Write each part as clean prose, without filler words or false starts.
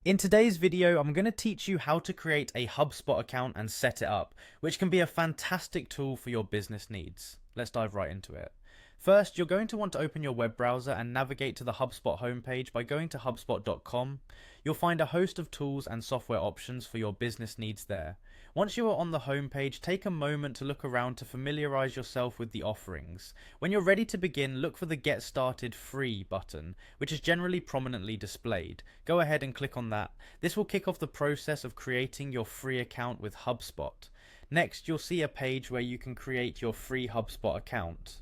In today's video, I'm going to teach you how to create a Hubspot account and set it up, which can be a fantastic tool for your business needs. Let's dive right into it. First, you're going to want to open your web browser and navigate to the Hubspot homepage by going to hubspot.com. You'll find a host of tools and software options for your business needs there. Once you are on the homepage, take a moment to look around to familiarize yourself with the offerings. When you're ready to begin, look for the Get Started Free button, which is generally prominently displayed. Go ahead and click on that. This will kick off the process of creating your free account with HubSpot. Next, you'll see a page where you can create your free HubSpot account.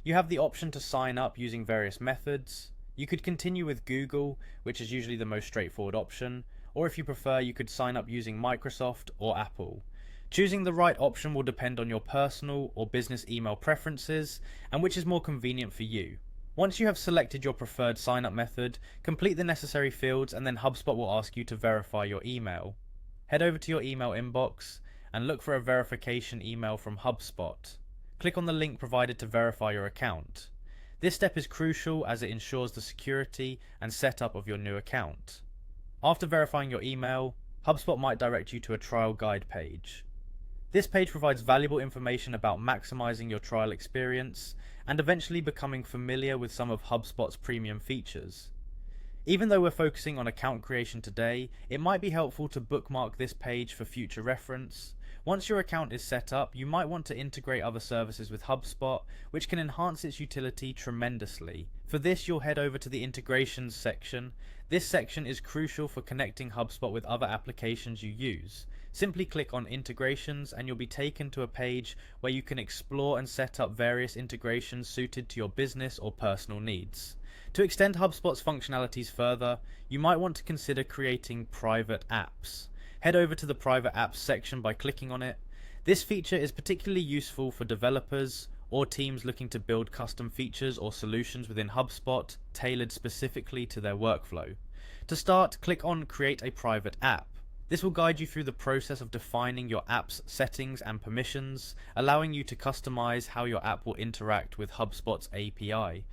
You have the option to sign up using various methods. You could continue with Google, which is usually the most straightforward option, or if you prefer, you could sign up using Microsoft or Apple. Choosing the right option will depend on your personal or business email preferences and which is more convenient for you. Once you have selected your preferred sign-up method, complete the necessary fields and then HubSpot will ask you to verify your email. Head over to your email inbox and look for a verification email from HubSpot. Click on the link provided to verify your account. This step is crucial as it ensures the security and setup of your new account. After verifying your email, HubSpot might direct you to a trial guide page. This page provides valuable information about maximizing your trial experience and eventually becoming familiar with some of HubSpot's premium features. Even though we're focusing on account creation today, it might be helpful to bookmark this page for future reference. Once your account is set up, you might want to integrate other services with HubSpot, which can enhance its utility tremendously. For this, you'll head over to the integrations section. This section is crucial for connecting HubSpot with other applications you use. Simply click on integrations and you'll be taken to a page where you can explore and set up various integrations suited to your business or personal needs. To extend HubSpot's functionalities further, you might want to consider creating private apps. Head over to the private apps section by clicking on it. This feature is particularly useful for developers or teams looking to build custom features or solutions within HubSpot tailored specifically to their workflow. To start, click on Create a Private App. This will guide you through the process of defining your app's settings and permissions, allowing you to customize how your app will interact with HubSpot's API.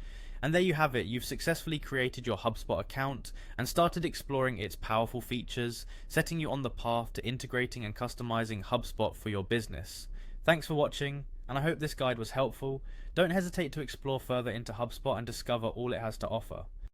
And there you have it, you've successfully created your HubSpot account and started exploring its powerful features, setting you on the path to integrating and customizing HubSpot for your business. Thanks for watching, and I hope this guide was helpful. Don't hesitate to explore further into HubSpot and discover all it has to offer.